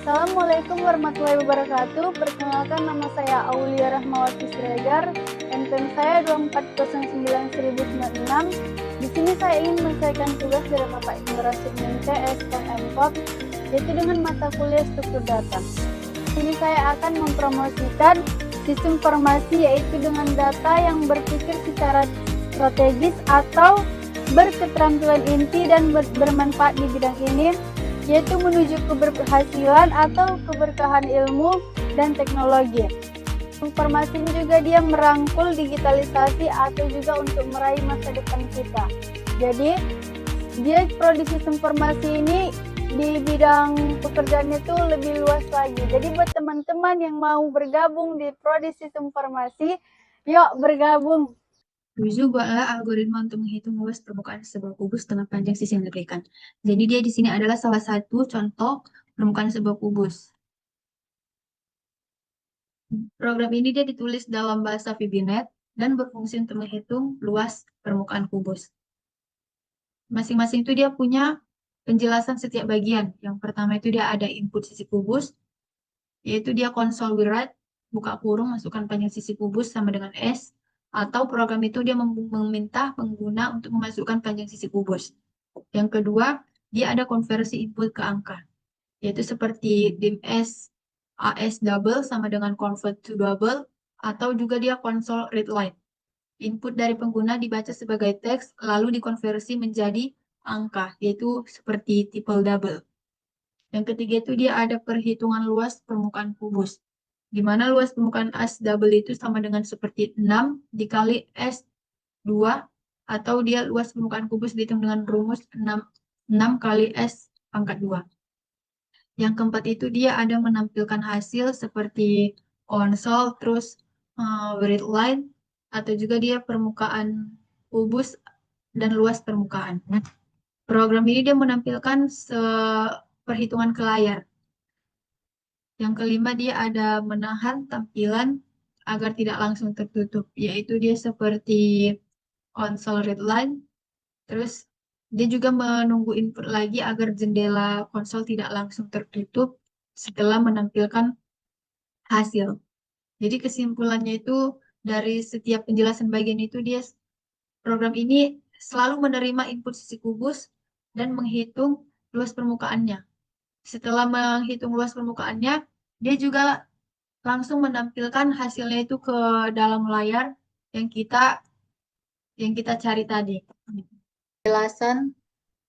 Assalamualaikum warahmatullahi wabarakatuh. Perkenalkan, nama saya Aulia Rahmawati Siregar. NPM saya 2409096. Di sini saya ingin menyelesaikan tugas dari Bapak Ibu Rasid CS dan MPOP, yaitu dengan mata kuliah struktur data. Di sini saya akan mempromosikan sistem informasi, yaitu dengan data yang berpikir secara strategis atau berketerampilan inti dan bermanfaat di bidang ini, yaitu menuju keberhasilan atau keberkahan ilmu dan teknologi. Informasi ini juga dia merangkul digitalisasi atau juga untuk meraih masa depan kita. Jadi dia prodi sistem informasi ini di bidang pekerjaannya itu lebih luas lagi. Jadi buat teman-teman yang mau bergabung di prodi sistem informasi, yuk bergabung. 7 buatlah algoritma untuk menghitung luas permukaan sebuah kubus dengan panjang sisi yang diberikan. Jadi dia di sini adalah salah satu contoh permukaan sebuah kubus. Program ini dia ditulis dalam bahasa VBNet dan berfungsi untuk menghitung luas permukaan kubus. Masing-masing itu dia punya penjelasan setiap bagian. Yang pertama itu dia ada input sisi kubus, yaitu dia console with write, buka kurung, masukkan panjang sisi kubus sama dengan S, atau program itu dia meminta pengguna untuk memasukkan panjang sisi kubus. Yang kedua, dia ada konversi input ke angka, yaitu seperti dims AS double sama dengan convert to double, atau juga dia console read line. Input dari pengguna dibaca sebagai teks, lalu dikonversi menjadi angka, yaitu seperti triple double. Yang ketiga itu dia ada perhitungan luas permukaan kubus, di mana luas permukaan S double itu sama dengan seperti 6 dikali S2, atau dia luas permukaan kubus dihitung dengan rumus 6 kali S pangkat 2. Yang keempat itu dia ada menampilkan hasil seperti konsol, terus read line, atau juga dia permukaan kubus dan luas permukaan. Program ini dia menampilkan perhitungan ke layar. Yang kelima dia ada menahan tampilan agar tidak langsung tertutup, yaitu dia seperti console read line, terus dia juga menunggu input lagi agar jendela konsol tidak langsung tertutup setelah menampilkan hasil. Jadi kesimpulannya itu dari setiap penjelasan bagian itu program ini selalu menerima input sisi kubus dan menghitung luas permukaannya. Setelah menghitung luas permukaannya, dia juga langsung menampilkan hasilnya itu ke dalam layar yang kita cari tadi. Penjelasan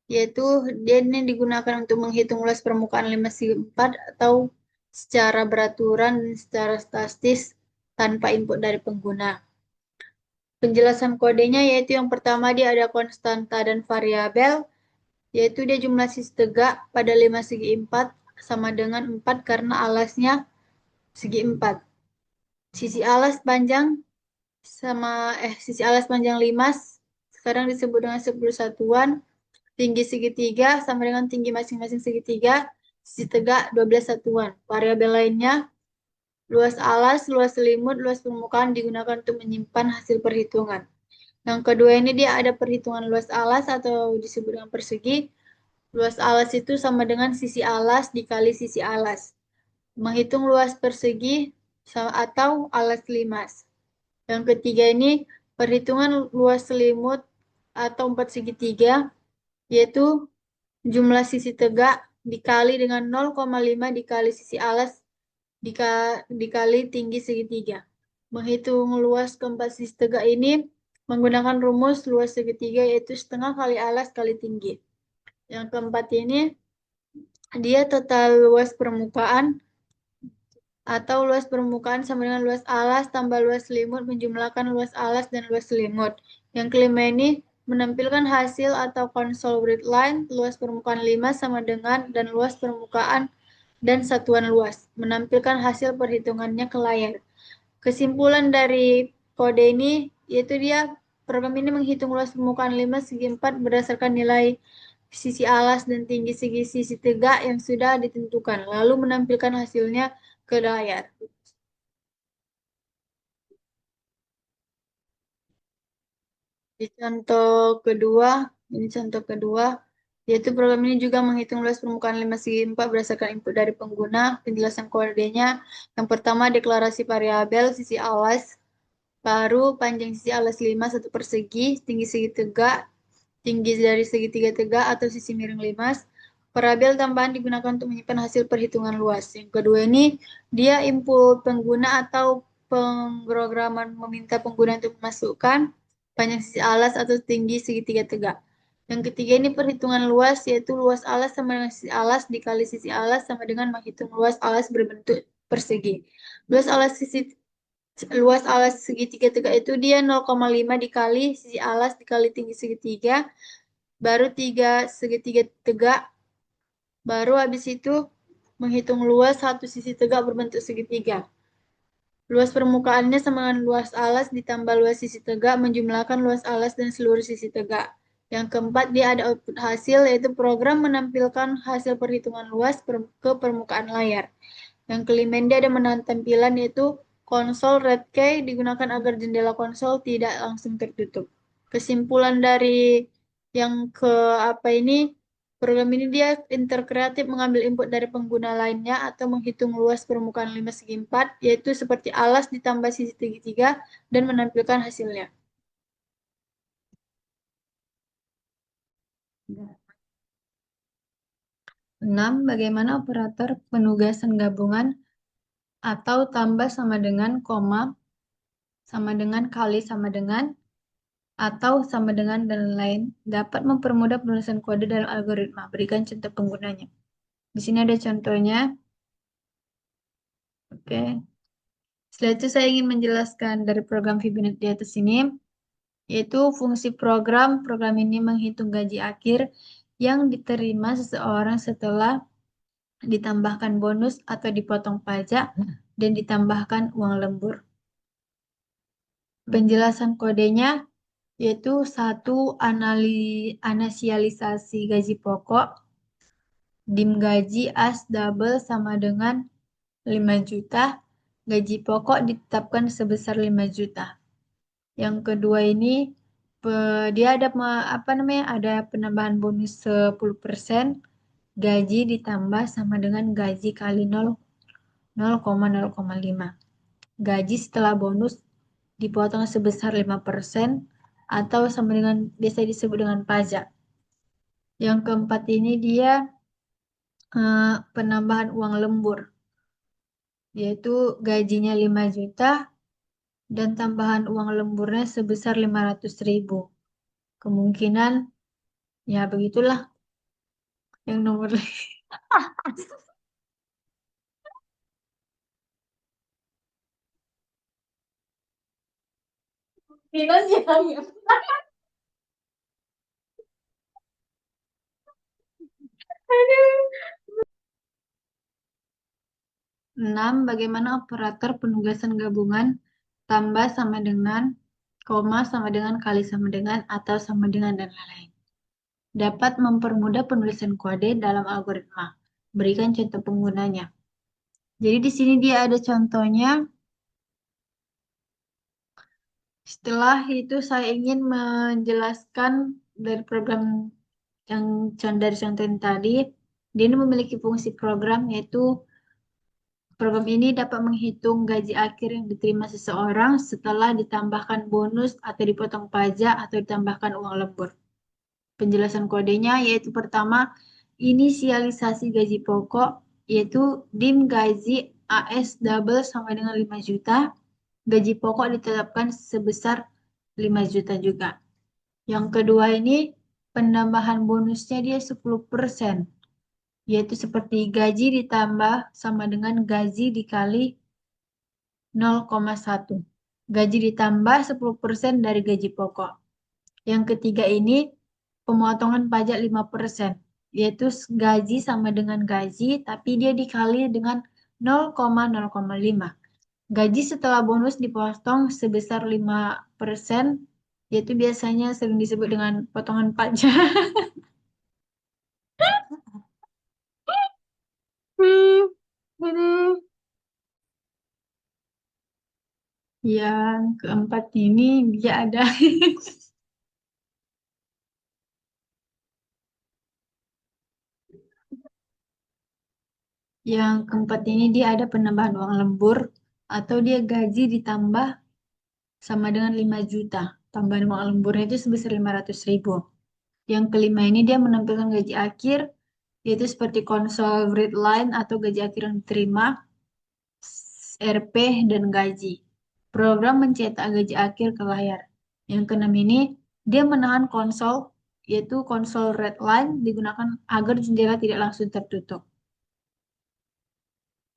yaitu dia ini digunakan untuk menghitung luas permukaan 5/4 atau secara beraturan dan secara statis tanpa input dari pengguna. Penjelasan kodenya yaitu yang pertama dia ada konstanta dan variabel, yaitu dia jumlah sisi tegak pada 5/4 sama dengan 4 karena alasnya segi 4. Sisi alas panjang sisi alas panjang 5 sekarang disebut dengan 10 satuan. Tinggi segitiga sama dengan tinggi masing-masing segitiga, sisi tegak 12 satuan. Variabel lainnya, luas alas, luas selimut, luas permukaan digunakan untuk menyimpan hasil perhitungan. Yang kedua ini dia ada perhitungan luas alas atau disebut dengan persegi. Luas alas itu sama dengan sisi alas dikali sisi alas. Menghitung luas persegi atau alas limas. Yang ketiga ini perhitungan luas selimut atau 4 segitiga, yaitu jumlah sisi tegak dikali dengan 0,5 dikali sisi alas dikali tinggi segitiga. Menghitung luas keempat sisi tegak ini menggunakan rumus luas segitiga yaitu setengah kali alas kali tinggi. Yang keempat ini dia total luas permukaan atau luas permukaan sama dengan luas alas tambah luas selimut menjumlahkan luas alas dan luas selimut. Yang kelima ini menampilkan hasil atau console read line, luas permukaan 5 sama dengan dan luas permukaan dan satuan luas. Menampilkan hasil perhitungannya ke layar. Kesimpulan dari kode ini yaitu dia program ini menghitung luas permukaan 5/4 berdasarkan nilai sisi alas dan tinggi sisi tegak yang sudah ditentukan, lalu menampilkan hasilnya ke layar. Ini contoh kedua, Yaitu program ini juga menghitung luas permukaan 5 segi 4 berdasarkan input dari pengguna. Penjelasan kodenya, yang pertama deklarasi variabel sisi alas, baru panjang sisi alas 5 satu persegi, tinggi segi tegak, tinggi dari segitiga tegak atau sisi miring 5. Variabel tambahan digunakan untuk menyimpan hasil perhitungan luas. Yang kedua ini, dia input pengguna atau pemrograman meminta pengguna untuk memasukkan panjang sisi alas atau tinggi segitiga tegak. Yang ketiga ini perhitungan luas, yaitu luas alas sama dengan sisi alas dikali sisi alas sama dengan menghitung luas alas berbentuk persegi. Luas alas segitiga tegak itu dia 0,5 dikali sisi alas dikali tinggi segitiga, baru 3 segitiga tegak, baru habis itu menghitung luas satu sisi tegak berbentuk segitiga. Luas permukaannya sama dengan luas alas ditambah luas sisi tegak menjumlahkan luas alas dan seluruh sisi tegak. Yang keempat, dia ada output hasil, yaitu program menampilkan hasil perhitungan luas ke permukaan layar. Yang kelima, dia ada menahan tampilan, yaitu konsol red key digunakan agar jendela konsol tidak langsung tertutup. Kesimpulan dari yang ke apa ini, program ini dia interkreatif mengambil input dari pengguna lainnya atau menghitung luas permukaan 5 segi 4, yaitu seperti alas ditambah sisi segitiga dan menampilkan hasilnya. 6. Bagaimana operator penugasan gabungan atau tambah sama dengan, koma, sama dengan, kali sama dengan, atau sama dengan, dan lain dapat mempermudah penulisan kode dalam algoritma. Berikan contoh penggunanya. Di sini ada contohnya. Oke. Setelah itu saya ingin menjelaskan dari program VBNet di atas ini, yaitu fungsi program. Program ini menghitung gaji akhir yang diterima seseorang setelah ditambahkan bonus atau dipotong pajak dan ditambahkan uang lembur. Penjelasan kodenya yaitu satu anasialisasi gaji pokok, dim gaji as double sama dengan 5 juta, gaji pokok ditetapkan sebesar 5 juta. Yang kedua ini dia ada ada penambahan bonus 10%, gaji ditambah sama dengan gaji kali 0,0,5. Gaji setelah bonus dipotong sebesar 5% atau sama dengan biasa disebut dengan pajak. Yang keempat ini dia penambahan uang lembur, yaitu gajinya 5 juta dan tambahan uang lemburnya sebesar 500.000. Kemungkinan ya begitulah yang nomor. Minus yang 6. Bagaimana operator penugasan gabungan tambah sama dengan, koma sama dengan, kali sama dengan, atau sama dengan, dan lain-lain dapat mempermudah penulisan kode dalam algoritma. Berikan contoh penggunanya. Jadi di sini dia ada contohnya. Setelah itu saya ingin menjelaskan dari program yang dari contoh yang tadi. Dia ini memiliki fungsi program, yaitu program ini dapat menghitung gaji akhir yang diterima seseorang setelah ditambahkan bonus atau dipotong pajak atau ditambahkan uang lembur. Penjelasan kodenya yaitu pertama, inisialisasi gaji pokok, yaitu dim gaji AS double sama dengan 5 juta. Gaji pokok ditetapkan sebesar 5 juta juga. Yang kedua ini penambahan bonusnya dia 10%, yaitu seperti gaji ditambah sama dengan gaji dikali 0,1. Gaji ditambah 10% dari gaji pokok. Yang ketiga ini pemotongan pajak 5%, yaitu gaji sama dengan gaji, tapi dia dikali dengan 0,0,5. Gaji setelah bonus dipotong sebesar 5%, yaitu biasanya sering disebut dengan potongan pajak. Ini yang keempat ini dia ada Yang keempat ini dia ada penambahan uang lembur atau dia gaji ditambah sama dengan 5 juta. Tambahan uang lemburnya itu sebesar 500.000. Yang kelima ini dia menampilkan gaji akhir, yaitu seperti konsol red line atau gaji akhir yang diterima, RP, dan gaji. Program mencetak gaji akhir ke layar. Yang keenam ini dia menahan konsol, yaitu konsol red line digunakan agar jendela tidak langsung tertutup.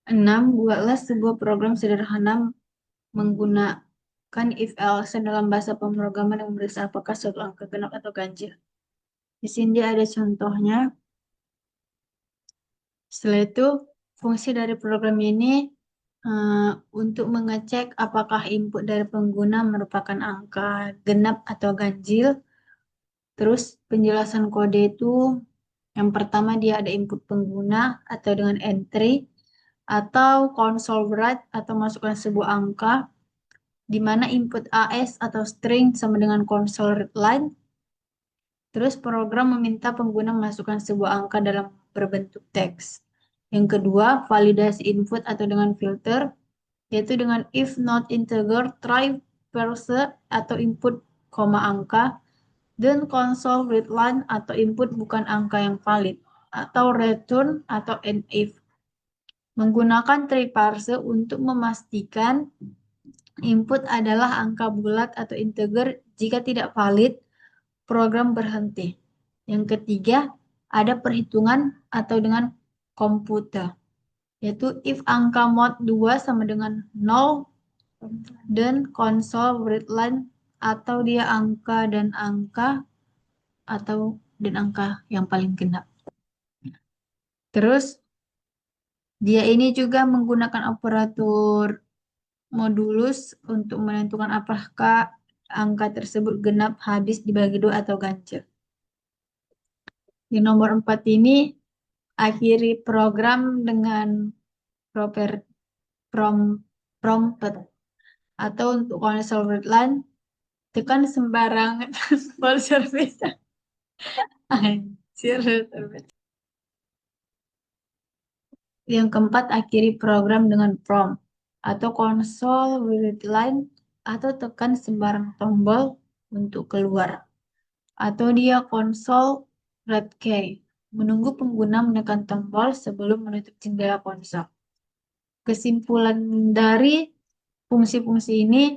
6. Buatlah sebuah program sederhana menggunakan if else dalam bahasa pemrograman yang memeriksa apakah suatu angka genap atau ganjil. Di sini ada contohnya. Setelah itu, fungsi dari program ini untuk mengecek apakah input dari pengguna merupakan angka genap atau ganjil. Terus penjelasan kode itu yang pertama dia ada input pengguna atau dengan entry atau console write atau masukkan sebuah angka di mana input AS atau string sama dengan console read line. Terus program meminta pengguna memasukkan sebuah angka dalam berbentuk teks. Yang kedua, validasi input atau dengan filter, yaitu dengan if not integer, try parse atau input koma angka, dan console read line atau input bukan angka yang valid, atau return atau if. Menggunakan try parse untuk memastikan input adalah angka bulat atau integer. Jika tidak valid, program berhenti. Yang ketiga, ada perhitungan atau dengan komputer, yaitu if angka mod 2 sama dengan 0 dan console readline atau dia angka dan angka atau dan angka yang paling genap. Terus dia ini juga menggunakan operator modulus untuk menentukan apakah angka tersebut genap, habis, dibagi 2 atau ganjil. Di nomor 4 ini akhiri program dengan prompt atau untuk console readline tekan sembarang tombol service. Anjir. Yang keempat, akhiri program dengan prompt atau console readline atau tekan sembarang tombol untuk keluar. Atau dia console red key, menunggu pengguna menekan tombol sebelum menutup jendela ponsel. Kesimpulan dari fungsi-fungsi ini,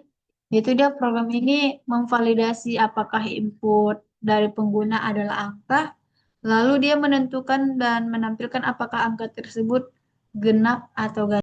yaitu dia program ini memvalidasi apakah input dari pengguna adalah angka, lalu dia menentukan dan menampilkan apakah angka tersebut genap atau ganjil.